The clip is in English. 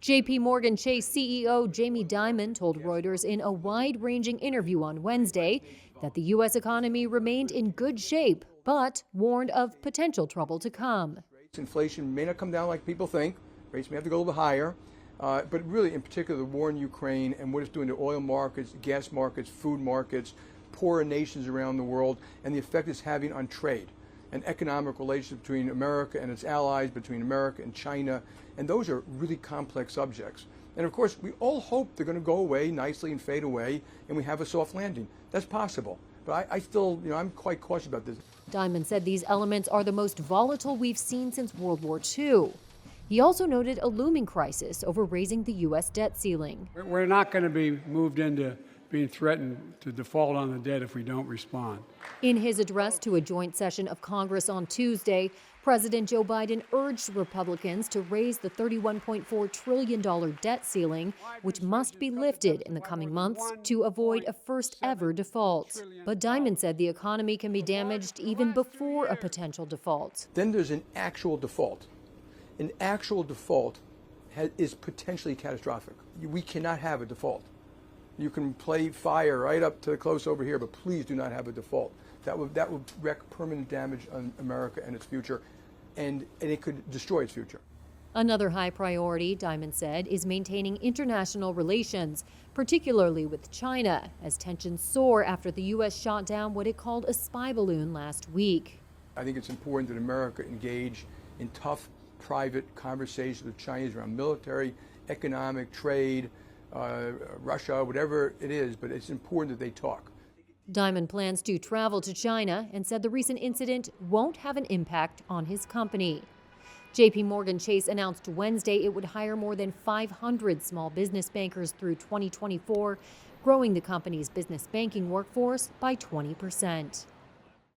JPMorgan Chase CEO Jamie Dimon told Reuters in a wide-ranging interview on Wednesday that the U.S. economy remained in good shape, but warned of potential trouble to come. Inflation may not come down like people think. Rates may have to go a little bit higher. But really, in particular, the war in Ukraine and what it's doing to oil markets, gas markets, food markets, poorer nations around the world, and the effect it's having on trade and economic relations between America and its allies, between America and China. And those are really complex subjects. And of course, we all hope they're going to go away nicely and fade away, and we have a soft landing. That's possible. But I still, I'm quite cautious about this. Dimon said these elements are the most volatile we've seen since World War II. He also noted a looming crisis over raising the U.S. debt ceiling. We're not going to be moved into being threatened to default on the debt if we don't respond. In his address to a joint session of Congress on Tuesday, President Joe Biden urged Republicans to raise the $31.4 trillion debt ceiling, which must be lifted in the coming months to avoid a first-ever default. But Dimon said the economy can be damaged even before a potential default. Then there's an actual default. An actual default is potentially catastrophic. We cannot have a default. You can play fire right up to close over here, but please do not have a default. That would wreak permanent damage on America and its future, and it could destroy its future. Another high priority, Dimon said, is maintaining international relations, particularly with China, as tensions soar after the U.S. shot down what it called a spy balloon last week. I think it's important that America engage in tough private conversations with Chinese around military, economic, trade, Russia, whatever it is, but it's important that they talk. Dimon plans to travel to China and said the recent incident won't have an impact on his company. JPMorgan Chase announced Wednesday it would hire more than 500 small business bankers through 2024, growing the company's business banking workforce by 20%.